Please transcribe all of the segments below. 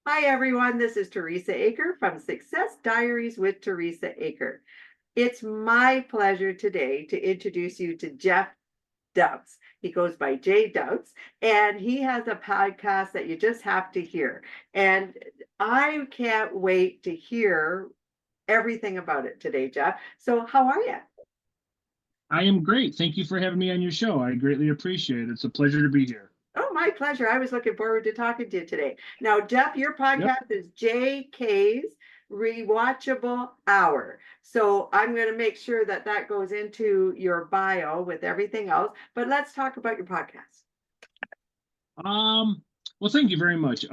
Hi, everyone. This is Teresa Aker from Success Diaries with Teresa Aker. It's my pleasure today to introduce you to Jeff Dubbs. He goes by JDUBBS, and he has a podcast that you just have to hear. And I can't wait to hear everything about it today, Jeff. So, how are you? I am great. Thank you for having me on your show. I greatly appreciate it. It's a pleasure to be here. Oh, my pleasure. I was looking forward to talking to you today. Now, Jeff, your Yep. podcast is JK's Rewatchable Hour. So I'm going to make sure that that goes into your bio with everything else. But let's talk about your podcast. Um, well, thank you very much.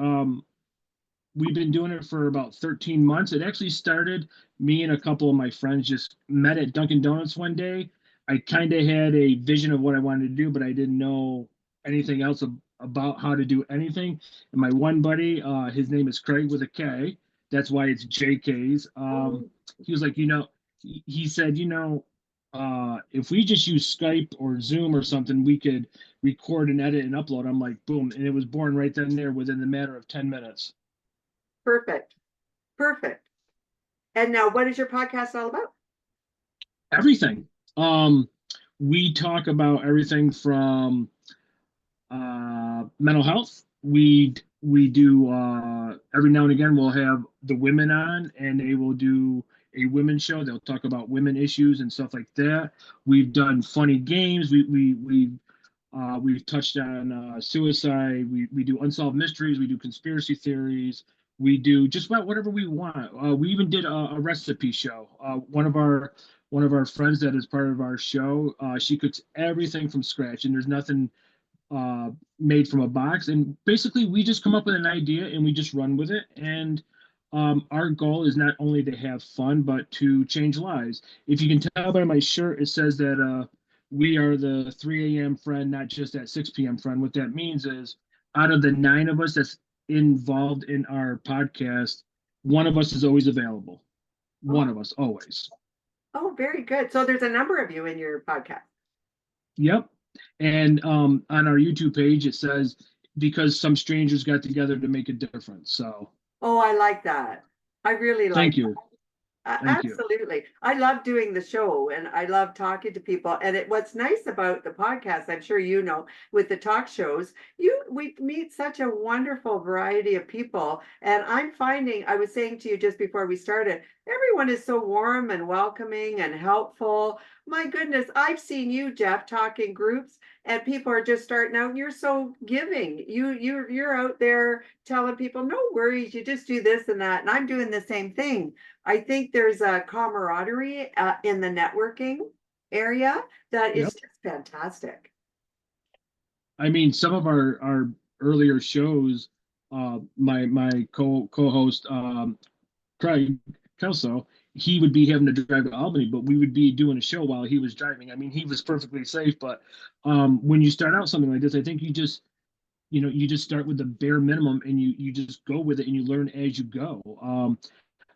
We've been doing it for about 13 months. It actually started, me and a couple of my friends just met at Dunkin' Donuts one day. I kind of had a vision of what I wanted to do, but I didn't know anything else about how to do anything. And my one buddy, his name is Craig with a K. That's why it's JK's. Oh, He was like, he said, if we just use Skype or Zoom or something, we could record and edit and upload. I'm like, boom. And it was born right then and there within the matter of 10 minutes. perfect. Perfect. And now, what is your podcast all about? Everything. Um, we talk about everything from mental health. We do every now and again we'll have the women on, and they will do a women's show. They'll talk about women issues and stuff like that. We've done funny games. We've touched on suicide. We do unsolved mysteries. We do conspiracy theories. We do just about whatever we want. We even did a recipe show. One of our friends that is part of our show, she cooks everything from scratch, and there's nothing made from a box. And basically, we just come up with an idea and we just run with it. And our goal is not only to have fun, but to change lives. If you can tell by my shirt, it says that we are the 3 a.m. friend, not just that 6 p.m. friend. What that means is out of the nine of us that's involved in our podcast, one of us is always available. Oh, One of us, always. oh, very good. So there's a number of you in your podcast. Yep. And on our YouTube page, it says because some strangers got together to make a difference. So Oh, I like that. I really like thank you. Thank you. Absolutely. I love doing the show and I love talking to people. And what's nice about the podcast, I'm sure you know, with the talk shows, we meet such a wonderful variety of people. And I'm finding, I was saying to you just before we started, everyone is so warm and welcoming and helpful. My goodness, I've seen you, Jeff, talk in groups and people are just starting out. And you're so giving. You're out there telling people, no worries, you just do this and that. And I'm doing the same thing. I think there's a camaraderie in the networking area that is Yep. just fantastic. I mean, some of our earlier shows, my co-host Craig Kelso, he would be having to drive to Albany, but we would be doing a show while he was driving. I mean, he was perfectly safe, but when you start out something like this, I think you just start with the bare minimum and you just go with it and you learn as you go.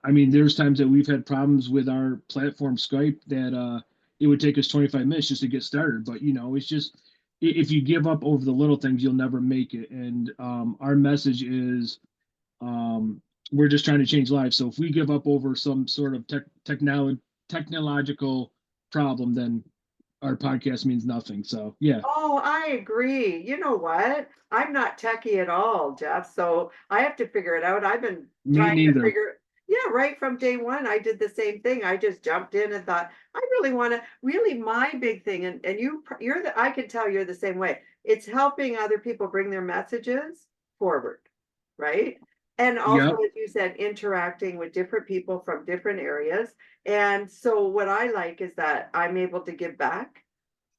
I mean, there's times that we've had problems with our platform Skype that it would take us 25 minutes just to get started. But it's just if you give up over the little things, you'll never make it. And our message is we're just trying to change lives. So if we give up over some sort of technological problem, then our podcast means nothing. So yeah, Oh, I agree. You know what? I'm not techie at all, Jeff. So I have to figure it out. I've been me trying to neither. figure, yeah, right from day one, I did the same thing. I just jumped in and thought, I really want to, really my big thing, and you're I can tell you're the same way. It's helping other people bring their messages forward, right? And also, Yep. as you said, interacting with different people from different areas. And so what I like is that I'm able to give back,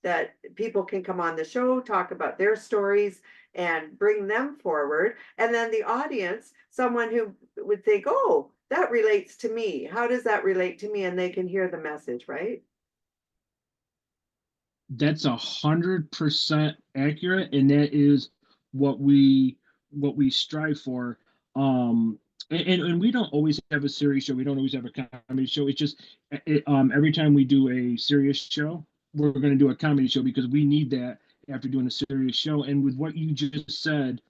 that people can come on the show, talk about their stories and bring them forward. And then the audience, someone who would think, oh, that relates to me. How does that relate to me? And they can hear the message, right? That's 100% accurate, and that is what we strive for. And we don't always have a serious show. We don't always have a comedy show. It's just every time we do a serious show, we're going to do a comedy show because we need that after doing a serious show. And with what you just said,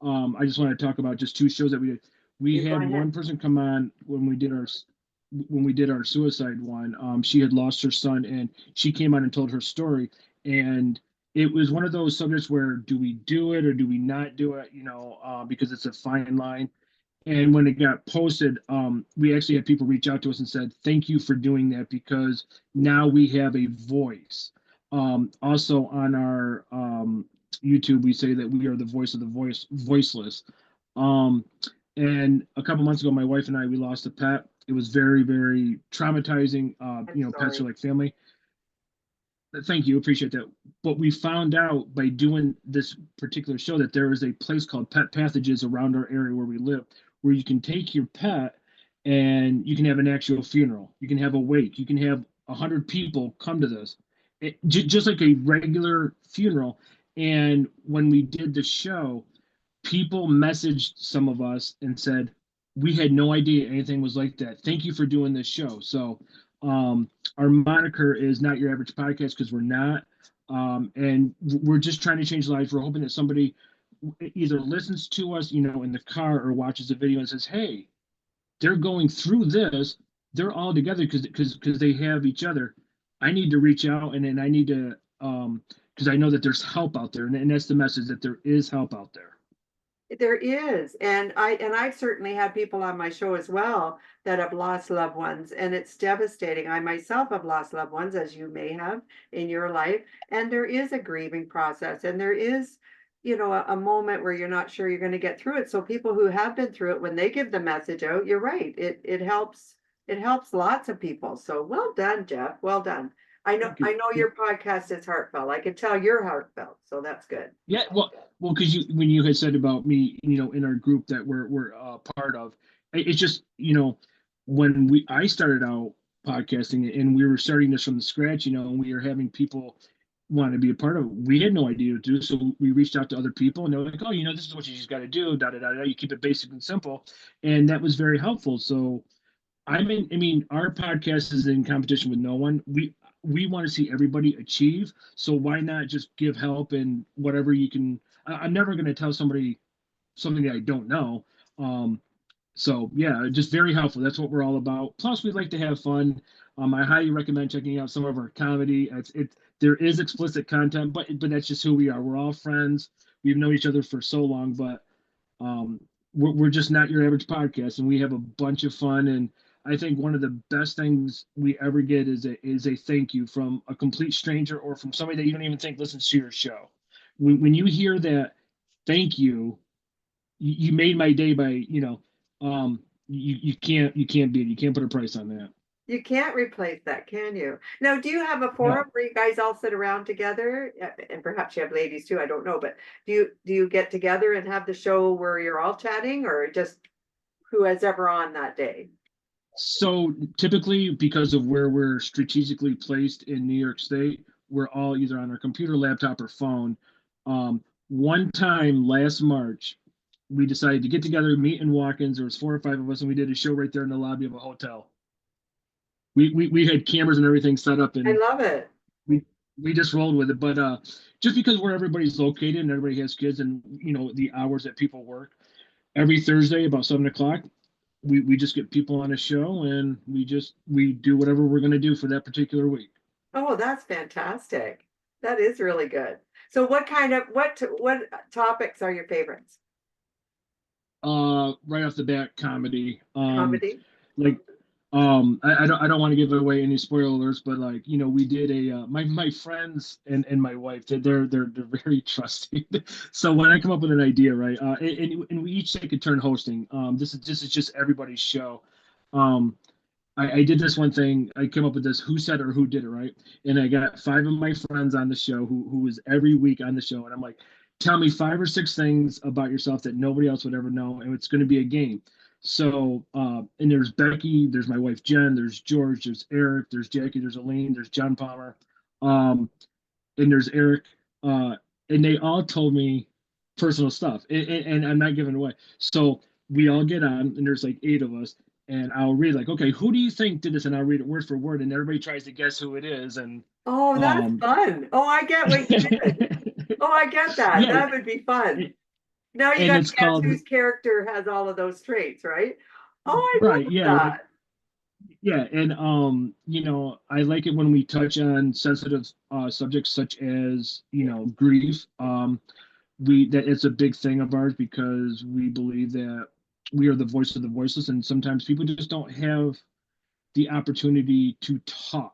I just want to talk about just two shows that we did. We You go had one ahead. person come on when we did our suicide one. She had lost her son, and she came on and told her story. And it was one of those subjects where do we do it or do we not do it? Because it's a fine line. And when it got posted, we actually had people reach out to us and said, "Thank you for doing that because now we have a voice." Also on our YouTube, we say that we are the voice of the voiceless. Um, and a couple months ago, my wife and I we lost a pet. It was very, very traumatizing. I'm Pets are sorry. like family. Thank you, appreciate that. But we found out by doing this particular show that there is a place called Pet Pathogens around our area where we live, where you can take your pet and you can have an actual funeral. You can have a wake. You can have 100 people come to this, just like a regular funeral. And when we did the show, people messaged some of us and said, "We had no idea anything was like that. Thank you for doing this show." So, um, our moniker is Not Your Average Podcast because we're not. And we're just trying to change lives. We're hoping that somebody either listens to us, in the car or watches the video and says, "Hey, they're going through this. They're all together because they have each other. I need to reach out and then I need to because I know that there's help out there, and that's the message that there is help out there." There is, and I've certainly had people on my show as well that have lost loved ones, and it's devastating. I myself have lost loved ones, as you may have in your life, and there is a grieving process, and there is, a moment where you're not sure you're going to get through it. So people who have been through it, when they give the message out, you're right. It helps lots of people. So well done, Jeff. Well done. I know Thank you. I know your podcast is heartfelt. I can tell you're heartfelt, so that's good. Yeah, well, because when you had said about me, in our group that we're part of, it's just when I started out podcasting and we were starting this from the scratch, and we were having people want to be a part of it. We had no idea what to do, so we reached out to other people, and they're like, "Oh, this is what you just got to do." Da da da da. You keep it basic and simple, and that was very helpful. So I mean, our podcast is in competition with no one. We want to see everybody achieve. So why not just give help and whatever you can. I'm never going to tell somebody something that I don't know. Um, so yeah, just very helpful. That's what we're all about. Plus, we like to have fun. I highly recommend checking out some of our comedy. There is explicit content, but that's just who we are. We're all friends. We've known each other for so long, but um, we're just not your average podcast, and we have a bunch of fun. And I think one of the best things we ever get is a thank you from a complete stranger or from somebody that you don't even think listens to your show. When you hear that thank you, you made my day by you can't beat it. You can't put a price on that. You can't replace that, can you? Now, do you have a forum No. where you guys all sit around together? And perhaps you have ladies too, I don't know, but do you get together and have the show where you're all chatting or just who is ever on that day? So typically, because of where we're strategically placed in New York State, we're all either on our computer, laptop, or phone. One time last March, we decided to get together, meet in walk-ins. There was 4 or 5 of us, and we did a show right there in the lobby of a hotel. We had cameras and everything set up, I and love it. we we just rolled with it. But just because where everybody's located and everybody has kids, and the hours that people work, every Thursday about 7 o'clock, we just get people on a show and we do whatever we're going to do for that particular week. Oh, that's fantastic. That is really good. So what topics are your favorites? Right off the bat, comedy. Comedy? Like I don't want to give away any spoilers, but like we did my friends and my wife, they're very trusting. So when I come up with an idea, right, and we each take a turn hosting. This is just everybody's show. um I did this one thing. I came up with this who said or who did it, right? And I got 5 of my friends on the show who was every week on the show. And I'm like, tell me 5 or 6 things about yourself that nobody else would ever know. And it's going to be a game. So, and there's Becky, there's my wife Jen, there's George, there's Eric, there's Jackie, there's Elaine, there's John Palmer, um, and there's Eric. Uh, and they all told me personal stuff. And I'm not giving it away. So we all get on, and there's like 8 of us, and I'll read like, okay, who do you think did this? And I'll read it word for word, and everybody tries to guess who it is. And Oh, that's um, fun. Oh, I get what you did. Oh, I get that. yeah, That would be fun. Now you and got to it's guess called whose character has all of those traits, right? Oh, I right, love yeah, that. yeah, and I like it when we touch on sensitive subjects such as grief. We that it's a big thing of ours because we believe that we are the voice of the voiceless, and sometimes people just don't have the opportunity to talk.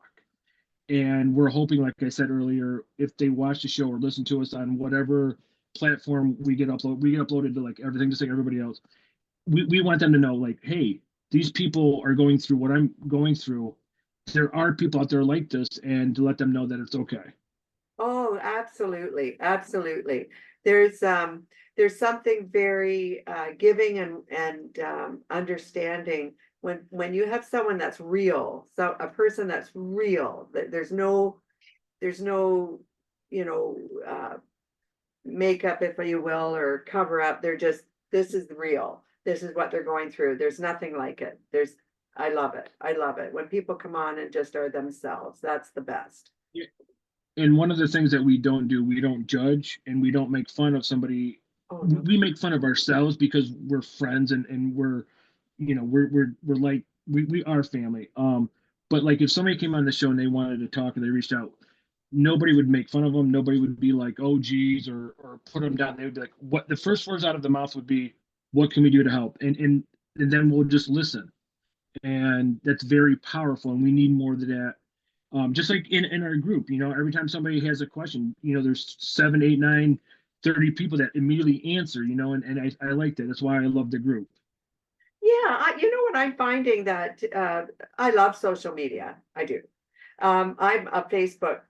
And we're hoping, like I said earlier, if they watch the show or listen to us on whatever platform we get uploaded to like everything, just like everybody else. We want them to know, like, hey, these people are going through what I'm going through. There are people out there like this, and to let them know that it's okay. Oh, absolutely, absolutely. There's something very giving and understanding when you have someone that's real, so a person that's real. There's no you know makeup, if you will, or cover up. They're just, this is real. This is what they're going through. There's nothing like it. I love it. I love it when people come on and just are themselves. That's the best. And one of the things that we don't do, we don't judge and we don't make fun of somebody. Oh no. We make fun of ourselves because we're friends and we're like we are family. But like if somebody came on the show and they wanted to talk and they reached out, nobody would make fun of them. Nobody would be like, oh geez, or put them down. They would be like, what the first words out of the mouth would be, what can we do to help? And then we'll just listen. And that's very powerful. And we need more of that. Just like in our group, every time somebody has a question, there's 7, 8, 9, 30 people that immediately answer, and I like that. That's why I love the group. Yeah, you know what I'm finding that I love social media. I do. I'm a Facebook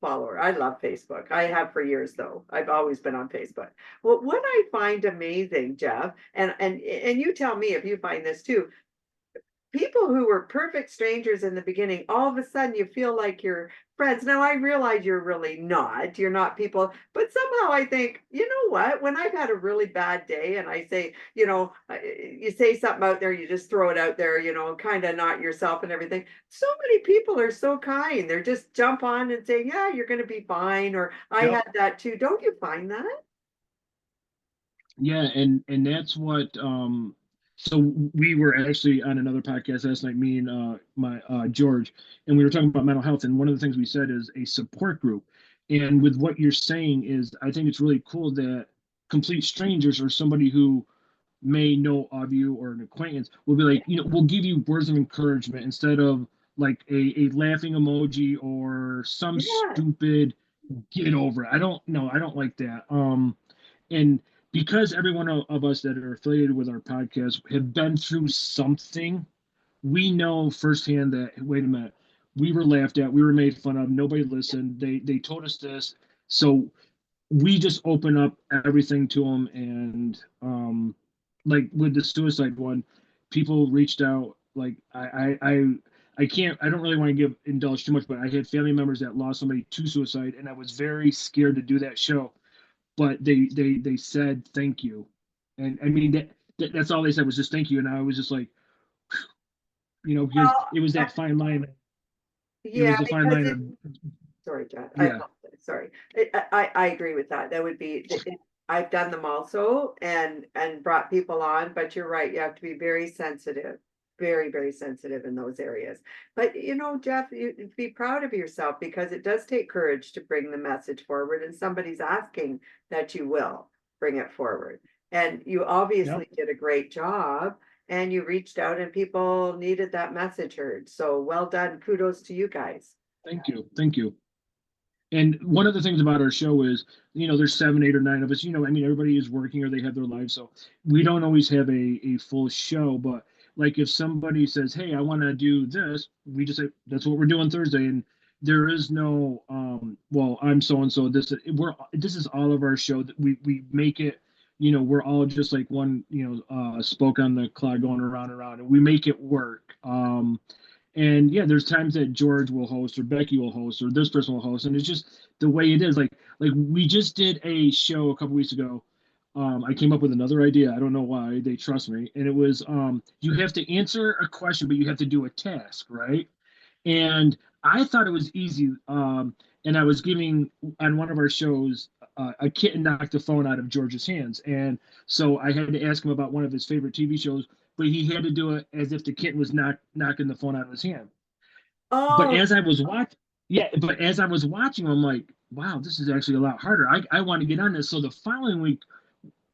follower. I love Facebook. I have for years though. I've always been on Facebook. Well, what I find amazing, Jeff, and you tell me if you find this too, people who were perfect strangers in the beginning, all of a sudden you feel like you're friends. Now I realize you're really not. You're not people, but somehow I think, you know what? When I've had a really bad day and I say, you say something out there, you just throw it out there, kind of not yourself and everything. So many people are so kind. They're just jump on and saying, yeah, you're going to be fine. Or I Yep. had that too. Don't you find that? Yeah, and that's what so we were actually on another podcast last night, me and my George, and we were talking about mental health, and one of the things we said is a support group. And with what you're saying is I think it's really cool that complete strangers or somebody who may know of you or an acquaintance will be like, we'll give you words of encouragement instead of like a laughing emoji or some Yeah. stupid get over it. I don't know. I don't like that. And because every one of us that are affiliated with our podcast have been through something, we know firsthand that, wait a minute, we were laughed at, we were made fun of, nobody listened. They told us this. So we just open up everything to them. And like with the suicide one, people reached out. Like I can't, I don't really want to indulge too much, but I had family members that lost somebody to suicide, and I was very scared to do that show. But they said thank you, and I mean that's all they said was just thank you, and I was just like, because Well, it was that fine line. It yeah, was a fine because line it, of sorry, John. I yeah, apologize. Sorry. I agree with that. That would be, I've done them also and brought people on, but you're right. You have to be very sensitive, very, very sensitive in those areas. But Jeff, you be proud of yourself because it does take courage to bring the message forward, and somebody's asking that you will bring it forward. And you yep. obviously did a great job. And you reached out and people needed that message heard. So well done. Kudos to you guys. Thank you. And one of the things about our show is, there's 7, 8, or 9 of us. I mean, everybody is working or they have their lives, so we don't always have a full show. But like, if somebody says, "Hey, I want to do this," we just say, "That's what we're doing Thursday," and there is no, well, I'm so and so. This is all of our show that we make it. We're all just like one, spoke on the clock going around and around, and we make it work. And yeah, there's times that George will host or Becky will host or this person will host, and it's just the way it is. Like we just did a show a couple weeks ago. I came up with another idea. I don't know why they trust me, and it was you have to answer a question, but you have to do a task, right? And I thought it was easy. And I was giving on one of our shows a kitten knocked the phone out of George's hands, and so I had to ask him about one of his favorite TV shows, but he had to do it as if the kitten was knocking the phone out of his hand. But Oh, as I was watching, yeah, but as I was watching, I'm like, wow, this is actually a lot harder. I want to get on this. So the following week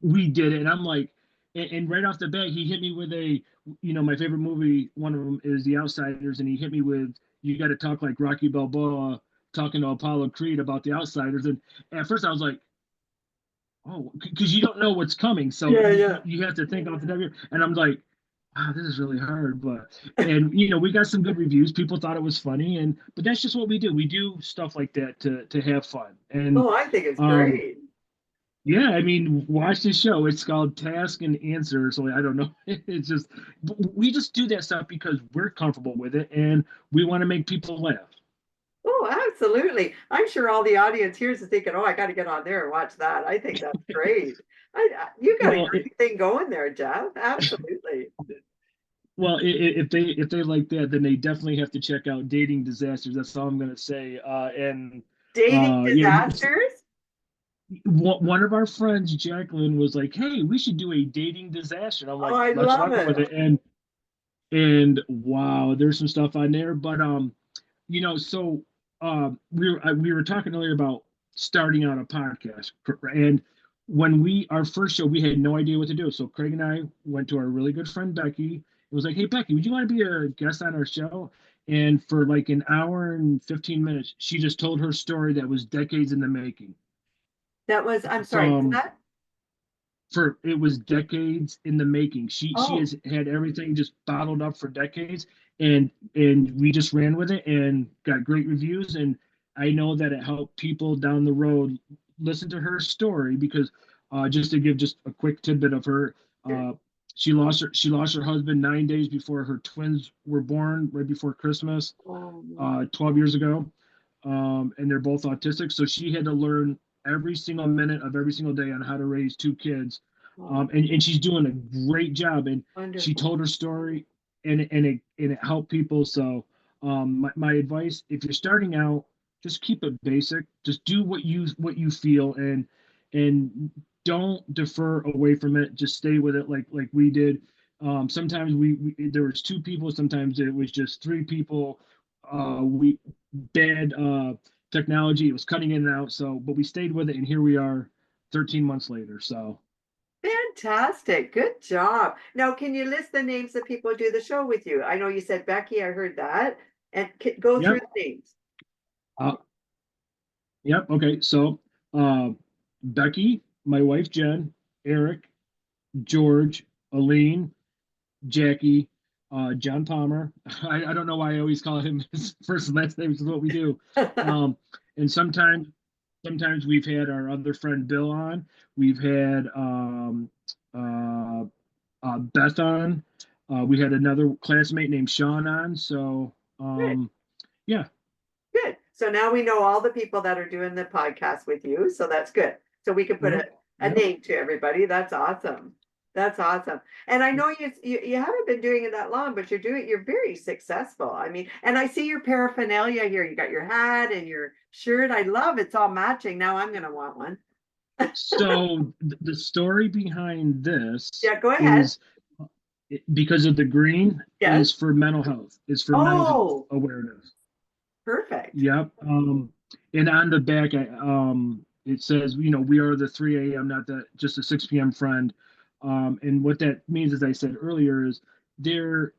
we did it, and I'm like, and right off the bat, he hit me with my favorite movie, one of them is The Outsiders, and he hit me with, you got to talk like Rocky Balboa talking to Apollo Creed about The Outsiders. And at first I was like, oh, because you don't know what's coming, so yeah, yeah. you have to think off the top of your. And I'm like, wow, this is really hard, but and we got some good reviews. People thought it was funny, and but that's just what we do. We do stuff like that to have fun, and Oh, I think it's um great. yeah, I mean, watch the show. It's called Task and Answer. So I don't know. It's just we just do that stuff because we're comfortable with it and we want to make people laugh. Oh, absolutely. I'm sure all the audience here is thinking, oh, I got to get on there and watch that. I think that's great. You got a Well, great thing going there, Jeff. Absolutely. if they like that, then they definitely have to check out Dating Disasters. That's all I'm gonna say. And Dating yeah, disasters? one of our friends, Jacqueline, was like, "Hey, we should do a dating disaster." And I'm Oh, like, I "Let's love run with it. it." And wow, there's some stuff on there, but so we were talking earlier about starting out a podcast, and when our first show, we had no idea what to do. So Craig and I went to our really good friend Becky. It was like, "Hey Becky, would you want to be a guest on our show?" And for like an hour and 15 minutes, she just told her story that was decades in the making. That was, I'm sorry, was From that? for it was decades in the making. She Oh, has had everything just bottled up for decades, and we just ran with it and got great reviews. And I know that it helped people down the road listen to her story because just to give just a quick tidbit of her, sure. uh, she lost her husband 9 days before her twins were born, right before Christmas, Oh, no. 12 years ago, and they're both autistic. So she had to learn every single minute of every single day on how to raise two kids. Oh, And she's doing a great job. And she wonderful. told her story, and it helped people. So my advice, if you're starting out, just keep it basic. Just do what you feel, and don't defer away from it. Just stay with it like we did. Sometimes we there was two people. Sometimes it was just three people. We bad technology. It was cutting in and out. So, but we stayed with it, and here we are, 13 months later. So, Fantastic. Good job. Now, can you list the names of people who do the show with you? I know you said Becky, I heard that. And go through yep, the names. uh, yep. Okay, so uh, Becky, my wife Jen, Eric, George, Aline, Jackie, John Palmer. I don't know why I always call him his first and last name. Is what we do. Um, and sometimes we've had our other friend Bill on. We've had uh, Beth on. We had another classmate named Sean on. So Good, yeah, good. So now we know all the people that are doing the podcast with you. So that's good. So we can put yep, a yep. name to everybody. That's awesome. That's awesome. And I know you haven't been doing it that long, but you're very successful. I mean, and I see your paraphernalia here. You got your hat and your shirt. I love it's all matching. Now I'm gonna want one. So the story behind this Yeah, go ahead. is because of the green Yes. is for mental health. Is for mental health Oh, awareness. perfect. Yep. And on the back, it says, we are the 3 a.m., not just a 6 p.m. friend. And what that means, as I said earlier, is there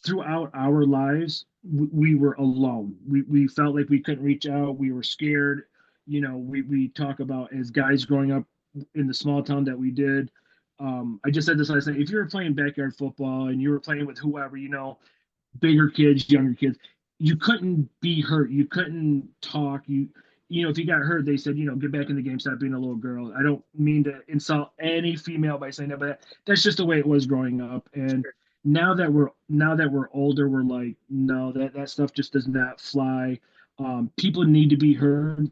throughout our lives, we were alone. We felt like we couldn't reach out. We were scared. We talk about as guys growing up in the small town that we did. I just said this last night. If you were playing backyard football and you were playing with whoever, bigger kids, younger kids, you couldn't be hurt. You couldn't talk. If you got hurt, they said, get back in the game, stop being a little girl. I don't mean to insult any female by saying that, but that's just the way it was growing up. And Sure. now that we're older, we're like, no, that stuff just does not fly. People need to be heard.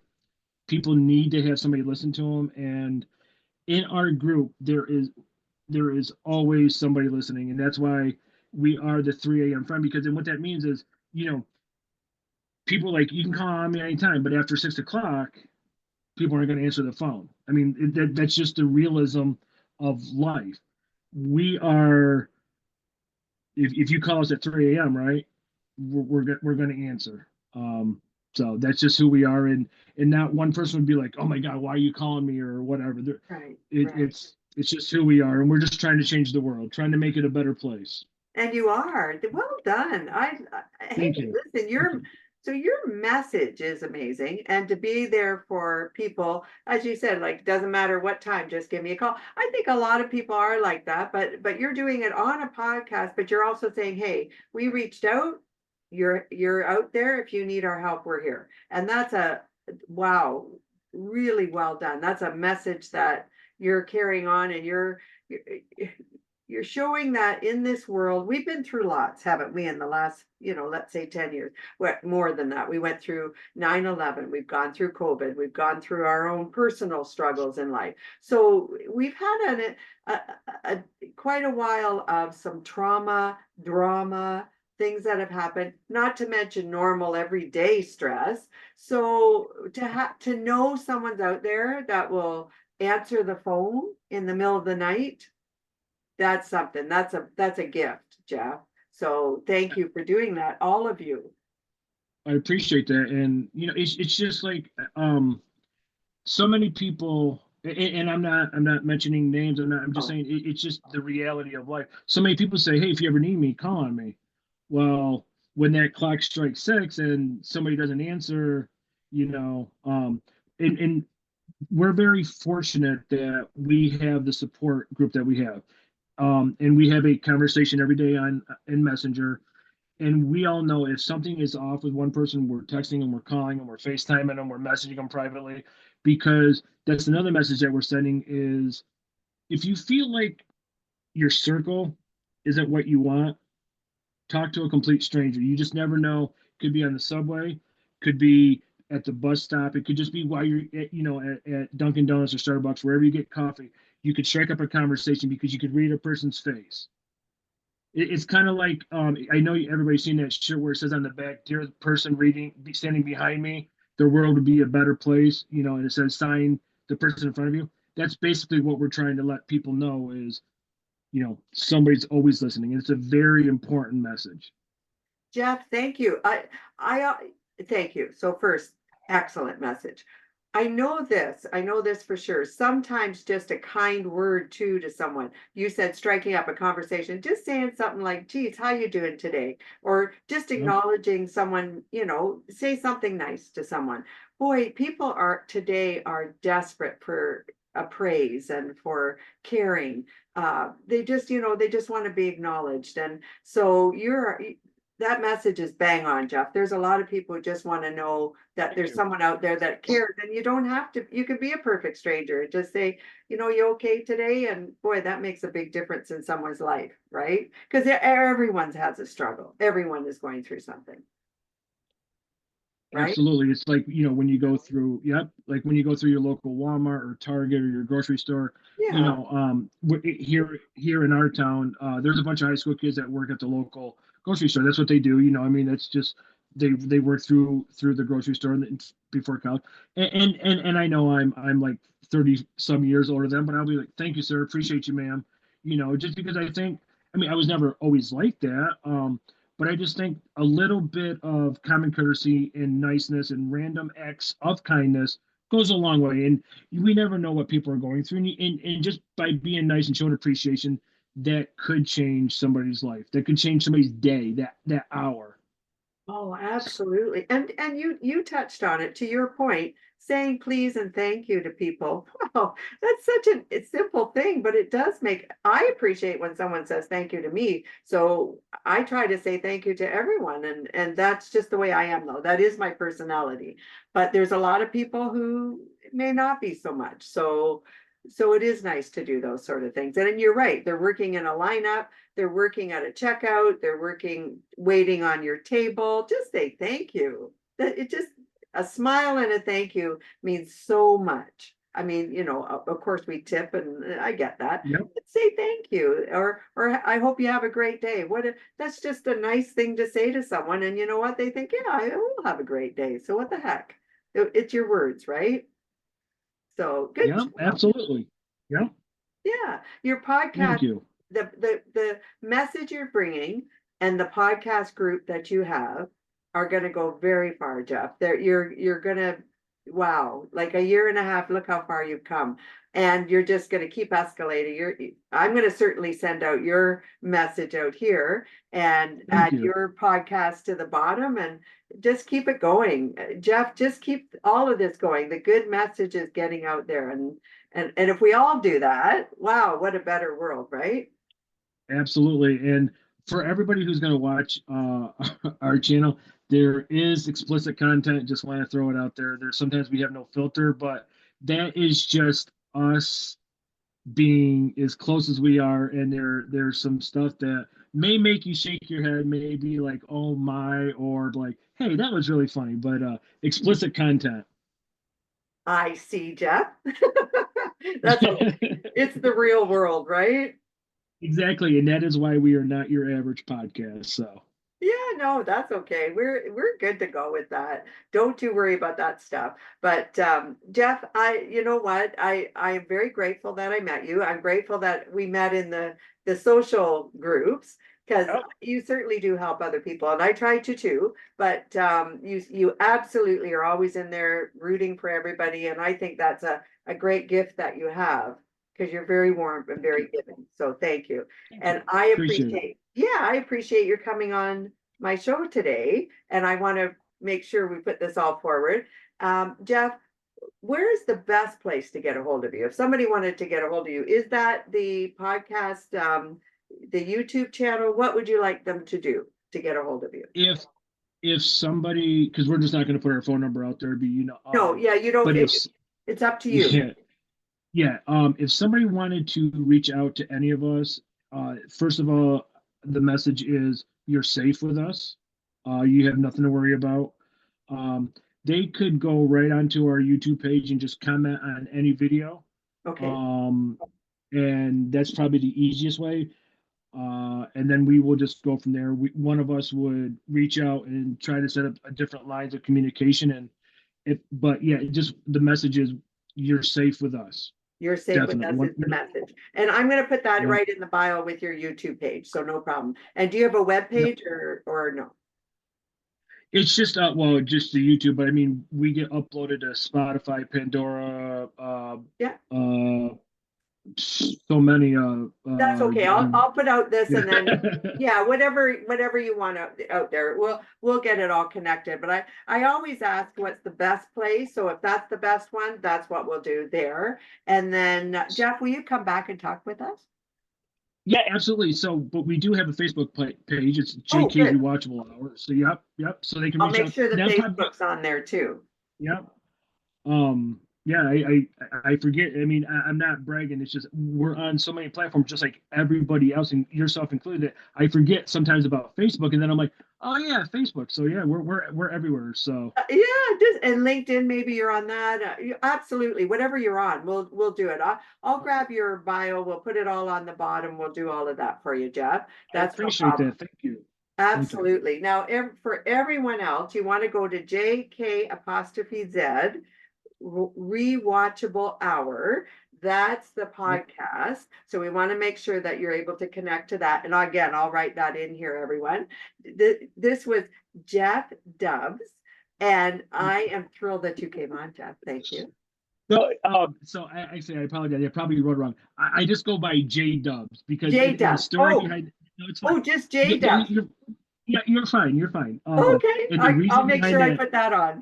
People need to have somebody listen to them. And in our group, there is always somebody listening, and that's why we are the 3 a.m. friend. Because then what that means is, you know, people like you can call on me anytime, but after 6 o'clock, people aren't going to answer the phone. I mean, that's just the realism of life. We are, if you call us at 3 a.m., right, we're going to answer. So that's just who we are. And not one person would be like, oh my God, why are you calling me or whatever. Right, It, right. it's just who we are. And we're just trying to change the world, trying to make it a better place. And you are. Well done. Hey, Thank you. listen, Thank you. your message is amazing. And to be there for people, as you said, like doesn't matter what time, just give me a call. I think a lot of people are like that, but you're doing it on a podcast, but you're also saying, hey, we reached out. You're out there. If you need our help, we're here. And that's a wow, really well done. That's a message that you're carrying on, and you're showing that in this world, we've been through lots, haven't we, in the last, let's say 10 years, more than that. We went through 9/11, we've gone through COVID, we've gone through our own personal struggles in life. So we've had a quite a while of some trauma, drama, things that have happened, not to mention normal everyday stress. So to know someone's out there that will answer the phone in the middle of the night, that's something. That's a gift, Jeff. So thank you for doing that, all of you. I appreciate that. And, it's just like, so many people, and I'm not mentioning names. I'm just Oh, saying it's just the reality of life. So many people say, hey, if you ever need me, call on me. Well, when that clock strikes 6 and somebody doesn't answer, and we're very fortunate that we have the support group that we have. And we have a conversation every day on in Messenger, and we all know if something is off with one person, we're texting them, we're calling them, we're FaceTiming them, we're messaging them privately, because that's another message that we're sending is, if you feel like your circle isn't what you want, talk to a complete stranger. You just never know. Could be on the subway, could be at the bus stop. It could just be while you're at Dunkin' Donuts or Starbucks, wherever you get coffee. You could strike up a conversation because you could read a person's face. It's kind of like, I know everybody's seen that shirt where it says on the back, "Dear person standing behind me, the world would be a better place," and it says, "Sign the person in front of you." That's basically what we're trying to let people know is, somebody's always listening. And it's a very important message. Jeff, thank you. Thank you. So first, excellent message. I know this for sure. Sometimes just a kind word too to someone. You said striking up a conversation, just saying something like, geez, how you doing today? Or just Yep. acknowledging someone, say something nice to someone. Boy, people today are desperate for a praise and for caring. They just want to be acknowledged. And so that message is bang on, Jeff. There's a lot of people who just want to know that Thank there's you. someone out there that cares, and you don't have to, you could be a perfect stranger. Just say, you okay today? And boy, that makes a big difference in someone's life, right? Because everyone has a struggle. Everyone is going through something, right? Absolutely. It's like, when you go through, yep, like when you go through your local Walmart or Target or your grocery store, Yeah. here in our town, there's a bunch of high school kids that work at the local grocery store. That's what they do. I mean, that's just, they work through the grocery store before college. And I know I'm like 30 some years older than them, but I'll be like, thank you, sir. Appreciate you, ma'am. Just because I mean, I was never always like that. But I just think a little bit of common courtesy and niceness and random acts of kindness goes a long way. And we never know what people are going through. And just by being nice and showing appreciation, that could change somebody's life. That could change somebody's day, that hour. Oh, absolutely. And you touched on it, to your point, saying please and thank you to people. Wow, that's such a simple thing, but it does I appreciate when someone says thank you to me. So I try to say thank you to everyone, and that's just the way I am, though. That is my personality. But there's a lot of people who may not be so much. So it is nice to do those sort of things. And you're right, they're working in a lineup, they're working at a checkout, they're waiting on your table. Just say thank you. It just, a smile and a thank you means so much. I mean, of course we tip, and I get that. Yep. But say thank you, or I hope you have a great day. That's just a nice thing to say to someone, and you know what? They think, yeah, I will have a great day. So what the heck? It's your words, right? So good Yeah, job. absolutely. Yeah, Yeah, your podcast, thank you. the message you're bringing and the podcast group that you have are going to go very far, Jeff. You're going to, wow, like a year and a half, look how far you've come. And you're just going to keep escalating. I'm going to certainly send out your message out here and Thank add you. your podcast to the bottom and just keep it going. Jeff, just keep all of this going. The good message is getting out there, and if we all do that, wow, what a better world, right? Absolutely. And for everybody who's going to watch our channel, there is explicit content. Just want to throw it out there. There's sometimes we have no filter, but that is just us being as close as we are. And there's some stuff that may make you shake your head, maybe like, oh my, or like, hey, that was really funny. But explicit content. I see, Jeff. That's okay. It's the real world, right? Exactly. And that is why we are not your average podcast. So Yeah, no, that's okay. We're good to go with that. Don't you worry about that stuff. But Jeff, you know what? I am very grateful that I met you. I'm grateful that we met in the social groups because yep. you certainly do help other people, and I try to too. But you absolutely are always in there rooting for everybody, and I think that's a great gift that you have because you're very warm and Thank very you. giving. So thank you. Thank And you. I Appreciate it. appreciate, yeah, I appreciate your coming on my show today. And I want to make sure we put this all forward. Jeff, where is the best place to get a hold of you? If somebody wanted to get a hold of you, is that the podcast, the YouTube channel? What would you like them to do to get a hold of you? If somebody, because we're just not going to put our phone number out there, but No, yeah, you don't, but if it's up to you. yeah, yeah, if somebody wanted to reach out to any of us, first of all, the message is you're safe with us. You have nothing to worry about. Um, they could go right onto our YouTube page and just comment on any video. Okay. Um, and that's probably the easiest way. And then we will just go from there. One of us would reach out and try to set up a different lines of communication. And but yeah, just the message is you're safe with us. You're safe with Definitely. us is the message. And I'm going to put that Yep. right in the bio with your YouTube page. So no problem. And do you have a web Yep. page or no? It's just well, just the YouTube, but I mean, we get uploaded to Spotify, Pandora, Yeah. so many. That's okay. I'll put out this and then yeah. yeah, whatever you want out there. We'll get it all connected. But I always ask what's the best place. So if that's the best one, that's what we'll do there. And then Jeff, will you come back and talk with us? Yeah, absolutely. So, but we do have a Facebook page. It's Oh, JK's good. Rewatchable Hour. So, yep. So they can I'll reach make out. sure that That'll probably, Facebook's on there too. yep. Yeah, I forget. I mean, I'm not bragging. It's just we're on so many platforms, just like everybody else, and yourself included. That I forget sometimes about Facebook, and then I'm like, oh yeah, Facebook. So yeah, we're everywhere. So Yeah, just and LinkedIn, maybe you're on that. Absolutely, whatever you're on, we'll do it. I'll grab your bio. We'll put it all on the bottom. We'll do all of that for you, Jeff. I That's no appreciate problem. that. Thank you. Thank you. Absolutely. Now, for everyone else, you want to go to JK apostrophe Z Rewatchable Hour. That's the Yep. podcast. So we want to make sure that you're able to connect to that. And again, I'll write that in here, everyone. This was Jeff Dubbs, and I am thrilled that you came on, Jeff. Thank you. So I say I apologize. I probably wrote it wrong. I just go by JDUBBS because J in the Dubs. story Oh, behind. No, it's fine. just J Dubs. Yeah, you're fine. You're fine. Okay, And the I'll reason make behind sure I that, put that on.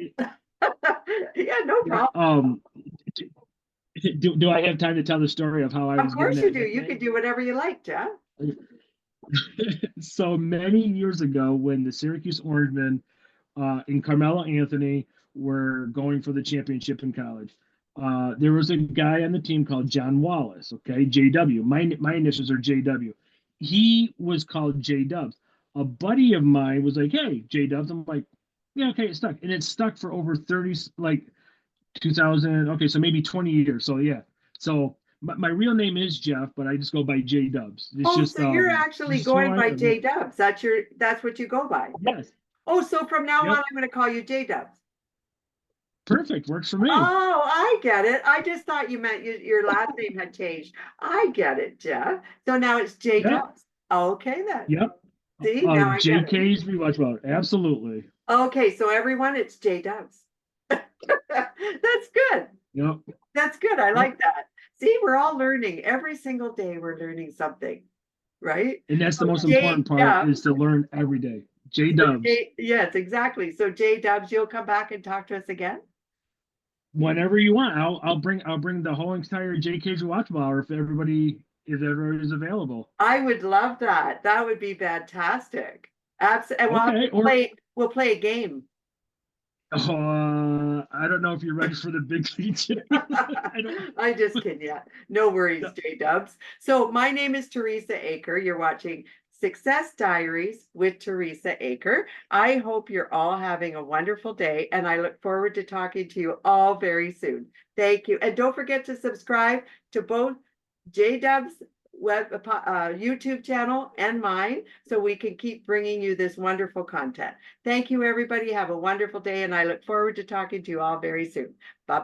Yeah, no yeah, problem. do I have time to tell the story of how I Of was given course you that do. You can nickname? do whatever you like, Jeff. So many years ago, when the Syracuse Orangemen and Carmelo Anthony were going for the championship in college, there was a guy on the team called John Wallace. Okay, JW. My initials are JW. He was called J Dubs. A buddy of mine was like, "Hey, J Dubs." I'm like, "Yeah, okay, it stuck," and it stuck for over 30, like 2000. Okay, so maybe 20 years. So yeah, so my real name is Jeff, but I just go by J Dubs. It's Oh, so you're actually just who going I by am. Yeah. J Dubs. That's what you go by. Yes. Oh, so from now on, Yep. I'm going to call you J Dubs. Perfect. Works for me. Oh, I get it. I just thought you meant your last name had changed. I get it, Jeff. So now it's J Yeah. Dubs. Okay then. Yep. See, now I get it. JK's Rewatch About. Absolutely. Okay, so everyone, it's J Dubs. That's good. Yep. That's good. I Yep. like that. See, we're all learning. Every single day we're learning something, right? And that's the So most J important part is Dubs. to learn every day. So JDUBBS. Yes, exactly. So J Dubs, you'll come back and talk to us again? Whenever you want, I'll bring the whole entire JK's Watchable Hour if everybody's available. I would love that. That would be fantastic. Absolutely. And Okay. Or we'll play a game. I don't know if you're ready for the big speech. I don't. I just kidding. Yeah. No worries, Yeah. J Dubs. So my name is Teresa Aker. You're watching Success Diaries with Teresa Aker. I hope you're all having a wonderful day, and I look forward to talking to you all very soon. Thank you. And don't forget to subscribe to both J Dubs YouTube channel and mine so we can keep bringing you this wonderful content. Thank you, everybody. Have a wonderful day, and I look forward to talking to you all very soon. Bye.